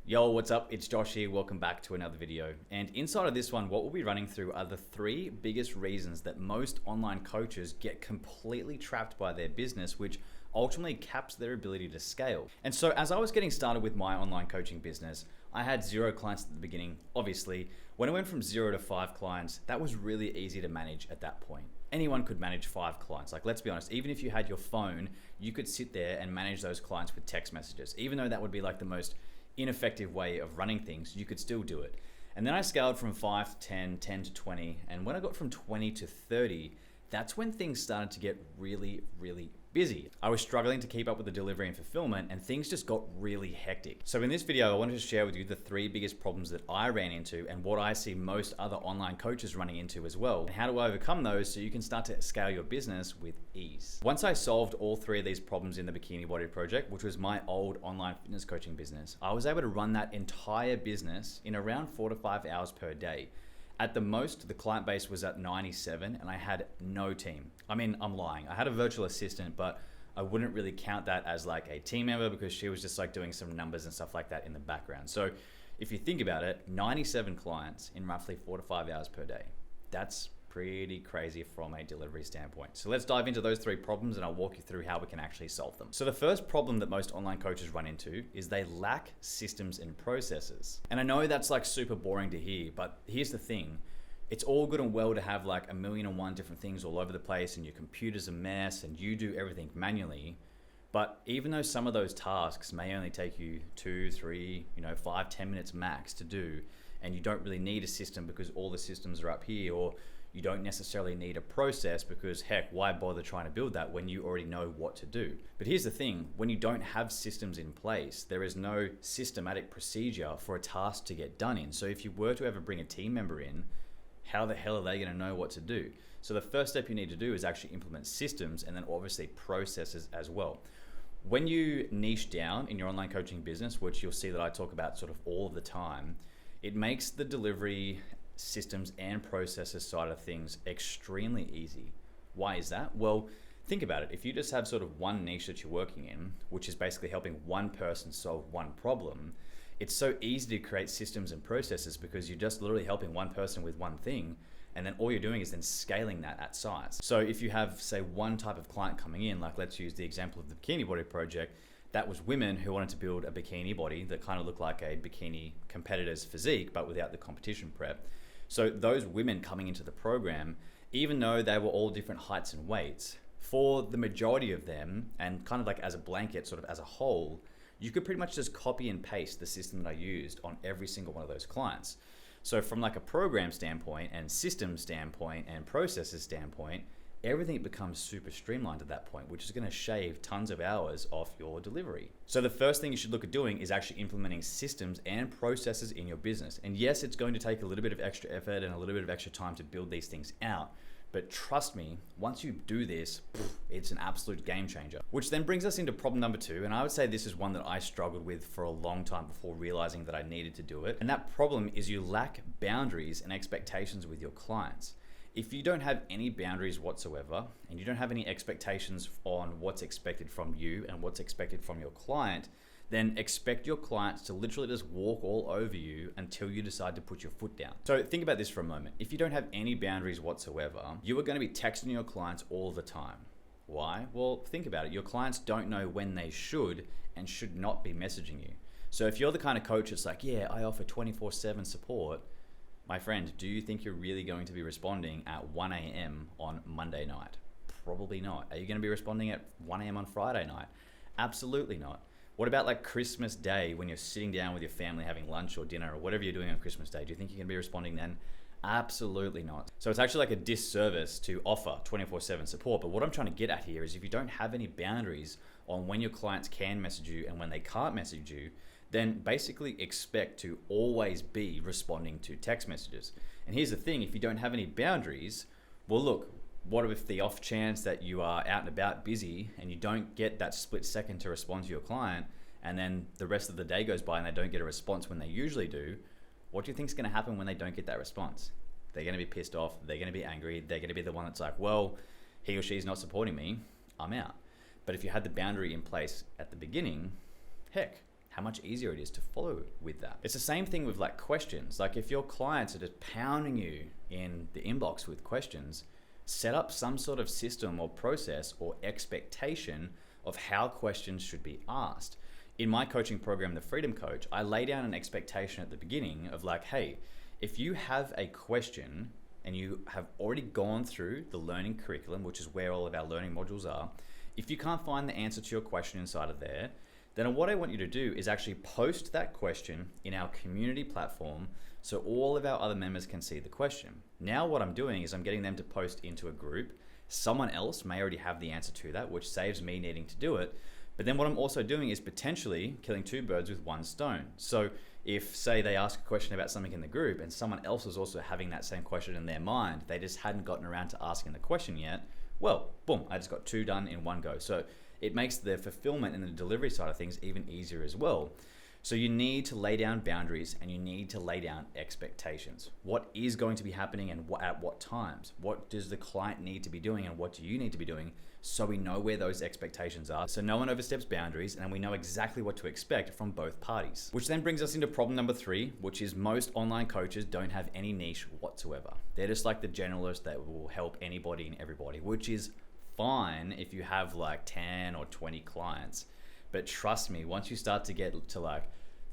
Yo, what's up? It's Josh here. Welcome back to another video. And inside of this one, what we'll be running through are the 3 biggest reasons that most online coaches get completely trapped by their business, which ultimately caps their ability to scale. And so as I was getting started with my online coaching business, I had 0 clients at the beginning. Obviously, when I went from 0 to 5 clients, that was really easy to manage at that point. Anyone could manage 5 clients. Like, let's be honest, even if you had your phone, you could sit there and manage those clients with text messages. Even though that would be like the most ineffective way of running things, you could still do it. And then I scaled from 5 to 10, 10 to 20. And when I got from 20 to 30, that's when things started to get really busy. I was struggling to keep up with the delivery and fulfillment, and things just got really hectic. So in this video, I wanted to share with you the 3 biggest problems that I ran into and what I see most other online coaches running into as well, and how to overcome those so you can start to scale your business with ease. Once I solved all 3 of these problems in the Bikini Body project, which was my old online fitness coaching business, I was able to run that entire business in around 4 to 5 hours per day. At the most, the client base was at 97 and I had no team. I mean, I'm lying. I had a virtual assistant, but I wouldn't really count that as like a team member because she was just like doing some numbers and stuff like that in the background. So if you think about it, 97 clients in roughly 4 to 5 hours per day. That's pretty crazy from a delivery standpoint. So let's dive into those 3 problems and I'll walk you through how we can actually solve them. So the first problem that most online coaches run into is they lack systems and processes. And I know that's like super boring to hear, but here's the thing. It's all good and well to have like 1,000,001 different things all over the place and your computer's a mess and you do everything manually. But even though some of those tasks may only take you 2, 3, 5, 10 minutes max to do, and you don't really need a system because all the systems are up here, or you don't necessarily need a process because heck, why bother trying to build that when you already know what to do? But here's the thing, when you don't have systems in place, there is no systematic procedure for a task to get done in. So if you were to ever bring a team member in, how the hell are they gonna know what to do? So the first step you need to do is actually implement systems and then obviously processes as well. When you niche down in your online coaching business, which you'll see that I talk about sort of all of the time, it makes the delivery systems and processes side of things extremely easy. Why is that? Well, think about it. If you just have sort of one niche that you're working in, which is basically helping one person solve one problem, it's so easy to create systems and processes because you're just literally helping one person with one thing, and then all you're doing is then scaling that at size. So if you have, say, one type of client coming in, like let's use the example of the Bikini Body project, that was women who wanted to build a bikini body that kind of looked like a bikini competitor's physique, but without the competition prep. So those women coming into the program, even though they were all different heights and weights, for the majority of them, and kind of like as a blanket, sort of as a whole, you could pretty much just copy and paste the system that I used on every single one of those clients. So from like a program standpoint and system standpoint and processes standpoint, everything becomes super streamlined at that point, which is gonna shave tons of hours off your delivery. So the first thing you should look at doing is actually implementing systems and processes in your business. And yes, it's going to take a little bit of extra effort and a little bit of extra time to build these things out. But trust me, once you do this, it's an absolute game changer. Which then brings us into problem number 2. And I would say this is one that I struggled with for a long time before realizing that I needed to do it. And that problem is you lack boundaries and expectations with your clients. If you don't have any boundaries whatsoever, and you don't have any expectations on what's expected from you and what's expected from your client, then expect your clients to literally just walk all over you until you decide to put your foot down. So think about this for a moment. If you don't have any boundaries whatsoever, you are going to be texting your clients all the time. Why? Well, think about it. Your clients don't know when they should and should not be messaging you. So if you're the kind of coach that's like, yeah, I offer 24/7 support, my friend, do you think you're really going to be responding at 1 a.m. on Monday night? Probably not. Are you going to be responding at 1 a.m. on Friday night? Absolutely not. What about like Christmas Day when you're sitting down with your family having lunch or dinner or whatever you're doing on Christmas Day? Do you think you're going to be responding then? Absolutely not. So it's actually like a disservice to offer 24/7 support. But what I'm trying to get at here is if you don't have any boundaries on when your clients can message you and when they can't message you, then basically expect to always be responding to text messages. And here's the thing, if you don't have any boundaries, well look, what if the off chance that you are out and about busy and you don't get that split second to respond to your client, and then the rest of the day goes by and they don't get a response when they usually do, what do you think is gonna happen when they don't get that response? They're gonna be pissed off, they're gonna be angry, they're gonna be the one that's like, well, he or she's not supporting me, I'm out. But if you had the boundary in place at the beginning, heck, how much easier it is to follow with that. It's the same thing with like questions. Like if your clients are just pounding you in the inbox with questions, set up some sort of system or process or expectation of how questions should be asked. In my coaching program, The Freedom Coach, I lay down an expectation at the beginning of like, hey, if you have a question and you have already gone through the learning curriculum, which is where all of our learning modules are, if you can't find the answer to your question inside of there, then what I want you to do is actually post that question in our community platform so all of our other members can see the question. Now what I'm doing is I'm getting them to post into a group. Someone else may already have the answer to that, which saves me needing to do it. But then what I'm also doing is potentially killing two birds with one stone. So if, say, they ask a question about something in the group and someone else is also having that same question in their mind, they just hadn't gotten around to asking the question yet, well, boom, I just got two done in one go. So it makes the fulfillment and the delivery side of things even easier as well. So you need to lay down boundaries and you need to lay down expectations. What is going to be happening and at what times? What does the client need to be doing and what do you need to be doing, so we know where those expectations are, so no one oversteps boundaries and we know exactly what to expect from both parties. Which then brings us into problem number 3, which is most online coaches don't have any niche whatsoever. They're just like the generalist that will help anybody and everybody, which is fine if you have like 10 or 20 clients. But trust me, once you start to get to like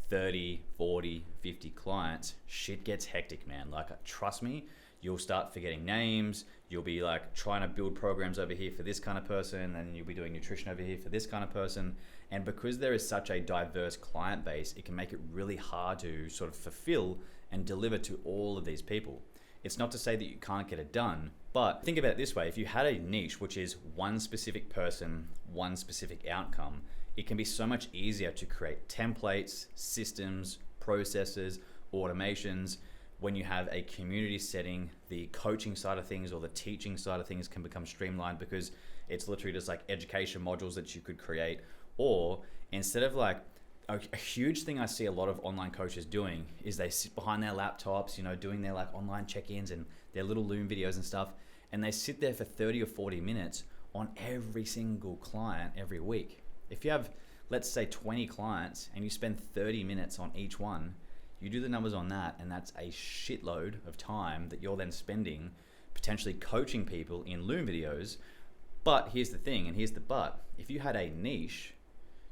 30, 40, 50 clients, shit gets hectic, man. Like, trust me, you'll start forgetting names. You'll be like trying to build programs over here for this kind of person, and you'll be doing nutrition over here for this kind of person. And because there is such a diverse client base, it can make it really hard to sort of fulfill and deliver to all of these people. It's not to say that you can't get it done, but think about it this way. If you had a niche, which is one specific person, one specific outcome, it can be so much easier to create templates, systems, processes, automations. When you have a community setting, the coaching side of things or the teaching side of things can become streamlined because it's literally just like education modules that you could create. Or instead of like, a huge thing I see a lot of online coaches doing is they sit behind their laptops, doing their like online check-ins and their little Loom videos and stuff. And they sit there for 30 or 40 minutes on every single client every week. If you have, let's say 20 clients and you spend 30 minutes on each one, you do the numbers on that, and that's a shitload of time that you're then spending potentially coaching people in Loom videos. But here's the thing, and here's the but. If you had a niche,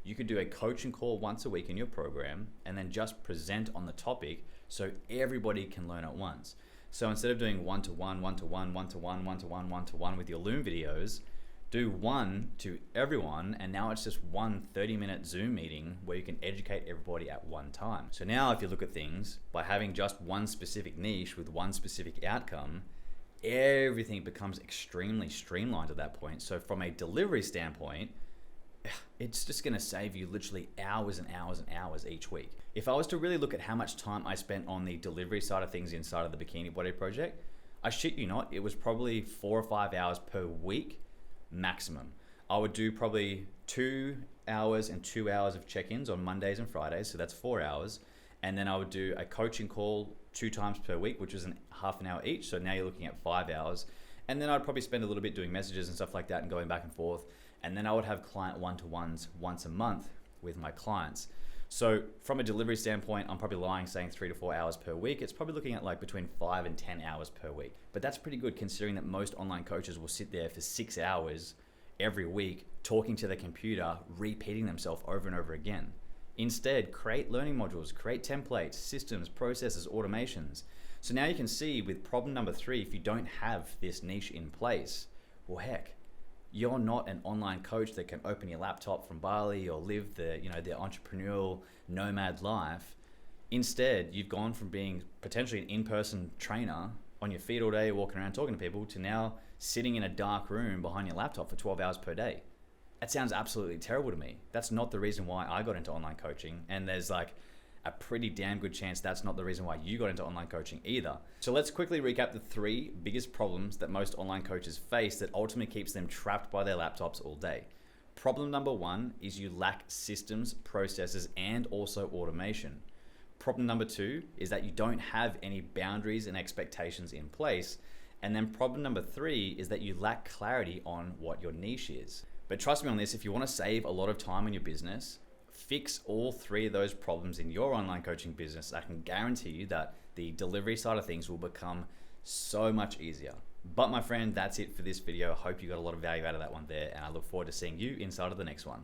you could do a coaching call once a week in your program and then just present on the topic so everybody can learn at once. So instead of doing one-to-one, one-to-one, one-to-one, one-to-one, one-to-one with your Loom videos, do one to everyone, and now it's just one 30-minute Zoom meeting where you can educate everybody at one time. So now if you look at things, by having just one specific niche with one specific outcome, everything becomes extremely streamlined at that point. So from a delivery standpoint, it's just gonna save you literally hours and hours and hours each week. If I was to really look at how much time I spent on the delivery side of things inside of the Bikini Body project, I shit you not, it was probably 4 or 5 hours per week maximum. I would do probably 2 hours and 2 hours of check-ins on Mondays and Fridays, so that's 4 hours. And then I would do a coaching call 2 times per week, which was half an hour each. So now you're looking at 5 hours. And then I'd probably spend a little bit doing messages and stuff like that and going back and forth. And then I would have client one-to-ones once a month with my clients. So from a delivery standpoint, I'm probably saying 3 to 4 hours per week. It's probably looking at like between 5 and 10 hours per week. But that's pretty good considering that most online coaches will sit there for 6 hours every week talking to their computer, repeating themselves over and over again. Instead, create learning modules, create templates, systems, processes, automations. So now you can see with problem number 3, if you don't have this niche in place, well, heck, you're not an online coach that can open your laptop from Bali or live the entrepreneurial nomad life. Instead, you've gone from being potentially an in-person trainer on your feet all day, walking around talking to people, to now sitting in a dark room behind your laptop for 12 hours per day. That sounds absolutely terrible to me. That's not the reason why I got into online coaching. And there's like a pretty damn good chance that's not the reason why you got into online coaching either. So let's quickly recap the 3 biggest problems that most online coaches face that ultimately keeps them trapped by their laptops all day. Problem number 1 is you lack systems, processes, and also automation. Problem number 2 is that you don't have any boundaries and expectations in place. And then problem number 3 is that you lack clarity on what your niche is. But trust me on this, if you want to save a lot of time in your business, fix all three of those problems in your online coaching business, I can guarantee you that the delivery side of things will become so much easier. But my friend, that's it for this video. I hope you got a lot of value out of that one there, and I look forward to seeing you inside of the next one.